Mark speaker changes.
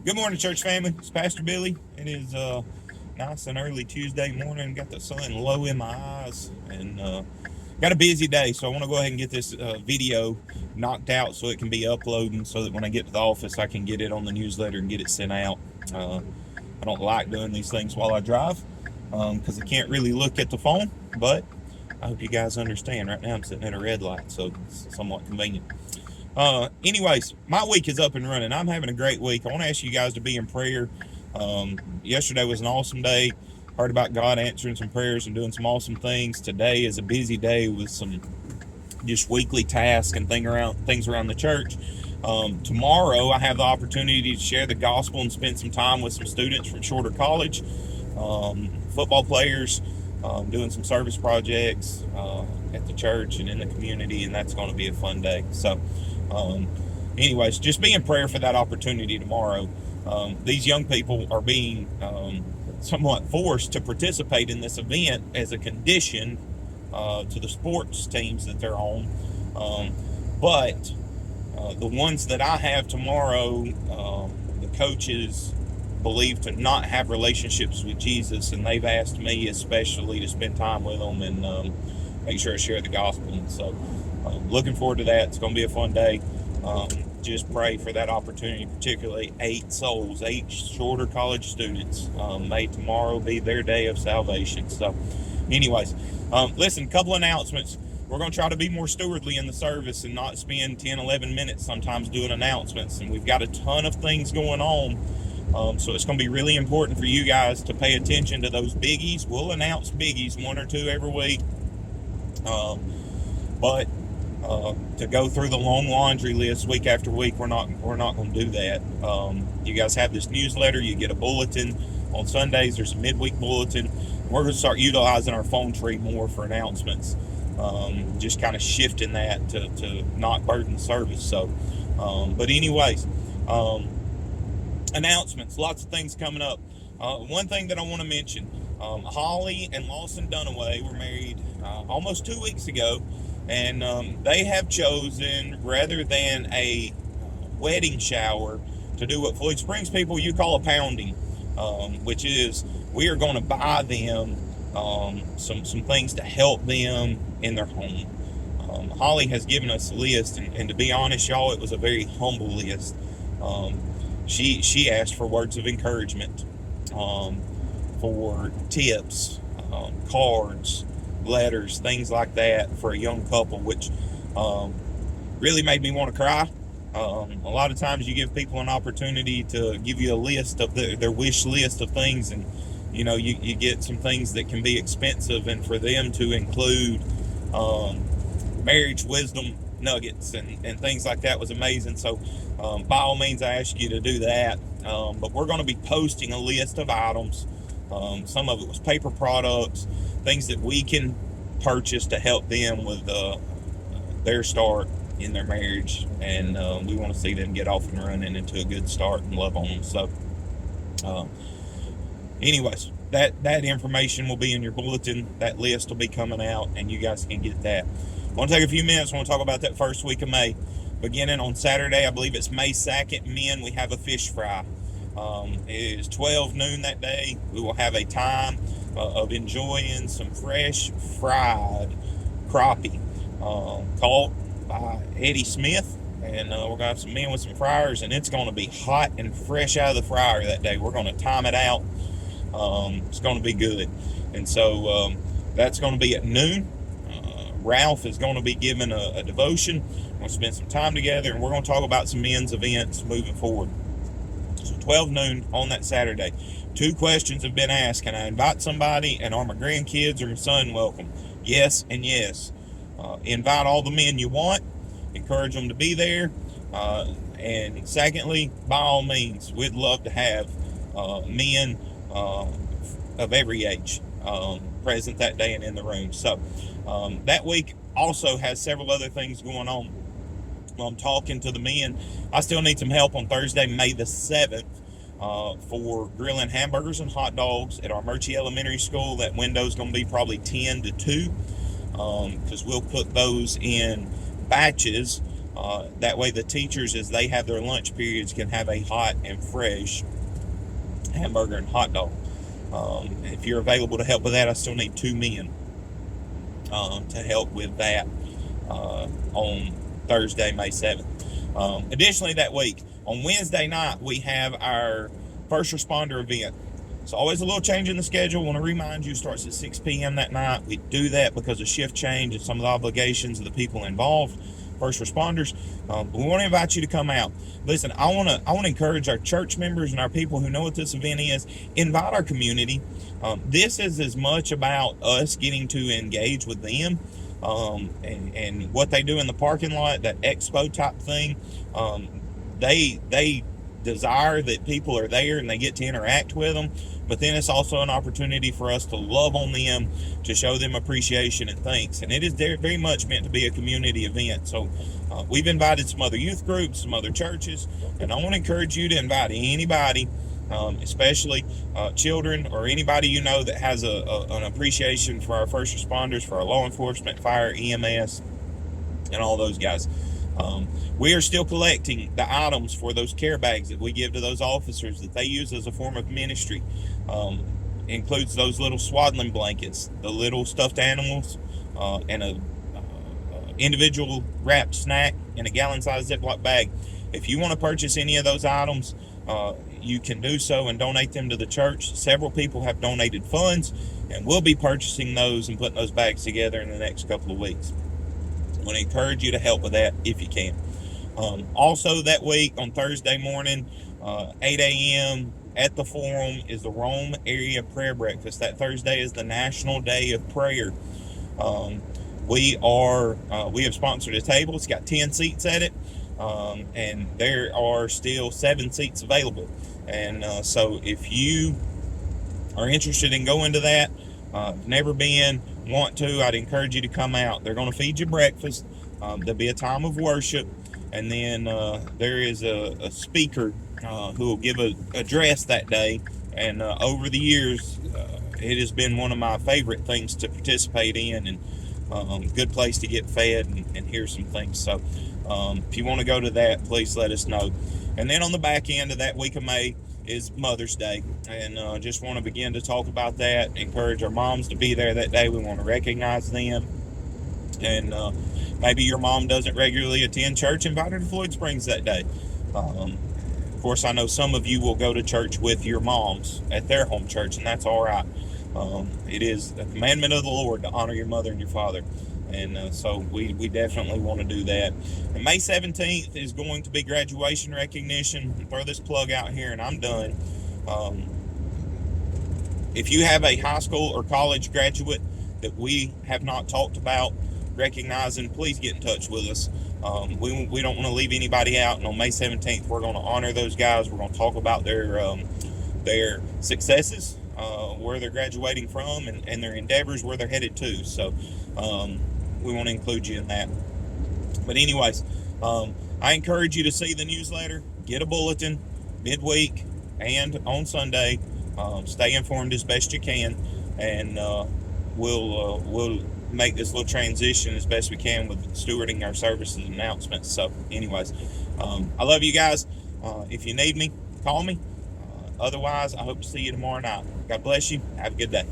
Speaker 1: Good morning, church family. It's Pastor Billy. It is nice and early Tuesday morning. Got the sun low in my eyes and got a busy day, so I want to go ahead and get this video knocked out so it can be uploading so that when I get to the office I can get it on the newsletter and get it sent out. I don't like doing these things while I drive because I can't really look at the phone, but I hope you guys understand. Right now I'm sitting at a red light, so it's somewhat convenient. Anyways, my week is up and running. I'm having a great week. I want to ask you guys to be in prayer. Yesterday was an awesome day. Heard about God answering some prayers and doing some awesome things. Today is a busy day with some just weekly tasks and things around the church. Tomorrow I have the opportunity to share the gospel and spend some time with some students from Shorter College, football players, doing some service projects at the church and in the community, and that's going to be a fun day. So anyways, just be in prayer for that opportunity tomorrow. These young people are being somewhat forced to participate in this event as a condition to the sports teams that they're on. But the ones that I have tomorrow, the coaches believe to not have relationships with Jesus, and they've asked me especially to spend time with them and make sure I share the gospel. And so looking forward to that. It's going to be a fun day. Just pray for that opportunity, particularly 8 Shorter College students. May tomorrow be their day of salvation. So anyways, listen, a couple announcements. We're going to try to be more stewardly in the service and not spend 10, 11 minutes sometimes doing announcements. And we've got a ton of things going on. So it's going to be really important for you guys to pay attention to those biggies. We'll announce biggies 1 or 2 every week. But to go through the long laundry list week after week, we're not going to do that. You guys have this newsletter. You get a bulletin on Sundays. There's a midweek bulletin. We're going to start utilizing our phone tree more for announcements. Just kind of shifting that to not burden service. So, but anyways, announcements. Lots of things coming up. One thing that I want to mention: Holly and Lawson Dunaway were married almost 2 weeks ago. And they have chosen, rather than a wedding shower, to do what Floyd Springs people you call a pounding, which is we are going to buy them some things to help them in their home. Holly has given us a list, and to be honest, y'all, it was a very humble list. She asked for words of encouragement, for tips, cards, letters, things like that for a young couple, which really made me want to cry. A lot of times you give people an opportunity to give you a list of their wish list of things, and you get some things that can be expensive, and for them to include marriage wisdom nuggets and things like that was amazing. So by all means I ask you to do that, but we're going to be posting a list of items. Some of it was paper products, things that we can purchase to help them with their start in their marriage, and we want to see them get off and running into a good start and love on them. So anyways, that information will be in your bulletin. That list will be coming out, and you guys can get that. I want to take a few minutes. I want to talk about that first week of May. Beginning on Saturday, I believe it's May 2nd, men, we have a fish fry. It is 12 noon that day. We will have a time of enjoying some fresh fried crappie caught by Eddie Smith, and we're going to have some men with some fryers, and it's going to be hot and fresh out of the fryer that day. We're going to time it out. It's going to be good, and so that's going to be at noon. Ralph is going to be giving a devotion. We're going to spend some time together, and we're going to talk about some men's events moving forward. 12 noon on that Saturday. 2 questions have been asked. Can I invite somebody, and are my grandkids or my son welcome? Yes and yes. Invite all the men you want. Encourage them to be there. And secondly, by all means, we'd love to have men of every age present that day and in the room. So that week also has several other things going on. I'm talking to the men. I still need some help on Thursday, May the 7th, for grilling hamburgers and hot dogs at our Murchie Elementary School. That window's going to be probably 10 to 2, because we'll put those in batches That way the teachers, as they have their lunch periods, can have a hot and fresh hamburger and hot dog. If you're available to help with that, I still need 2 men to help with that on Thursday, May 7th. Additionally, that week, on Wednesday night, we have our first responder event. It's always a little change in the schedule. I want to remind you, it starts at 6 p.m. that night. We do that because of shift change and some of the obligations of the people involved, first responders. But we want to invite you to come out. Listen, I want to encourage our church members and our people who know what this event is. Invite our community. This is as much about us getting to engage with them and what they do in the parking lot, that expo type thing. They desire that people are there and they get to interact with them, but then it's also an opportunity for us to love on them, to show them appreciation and thanks. And it is very much meant to be a community event. So we've invited some other youth groups, some other churches, and I want to encourage you to invite anybody, especially children or anybody you know that has an appreciation for our first responders, for our law enforcement, fire, EMS, and all those guys. We are still collecting the items for those care bags that we give to those officers that they use as a form of ministry. Includes those little swaddling blankets, the little stuffed animals, and a individual wrapped snack in a gallon-sized Ziploc bag. If you want to purchase any of those items, you can do so and donate them to the church. Several people have donated funds, and we'll be purchasing those and putting those bags together in the next couple of weeks. I want to encourage you to help with that if you can. Also that week on Thursday morning, 8 a.m. at the Forum is the Rome Area Prayer Breakfast. That Thursday is the National Day of Prayer. We have sponsored a table. It's got 10 seats at it, and there are still 7 seats available. And so if you are interested in going to that, never been, want to, I'd encourage you to come out. They're going to feed you breakfast. There'll be a time of worship, and then there is a speaker who will give an address that day. And over the years, it has been one of my favorite things to participate in, and good place to get fed and hear some things. So if you want to go to that, please let us know. And then on the back end of that week of May is Mother's Day, and just want to begin to talk about that, encourage our moms to be there that day. We want to recognize them, and maybe your mom doesn't regularly attend church, invite her to Floyd Springs that day. Of course, I know some of you will go to church with your moms at their home church, and that's all right. It is a commandment of the Lord to honor your mother and your father. And so we definitely want to do that. And May 17th is going to be graduation recognition. I'll throw this plug out here and I'm done. If you have a high school or college graduate that we have not talked about recognizing, please get in touch with us. We don't want to leave anybody out. And on May 17th, we're going to honor those guys. We're going to talk about their successes, where they're graduating from, and their endeavors, where they're headed to. So we want to include you in that. But anyways, I encourage you to see the newsletter, get a bulletin midweek and on Sunday. Stay informed as best you can, and we'll make this little transition as best we can with stewarding our services and announcements. So anyways, I love you guys. If you need me, call me. Otherwise, I hope to see you tomorrow night. God bless you. Have a good day.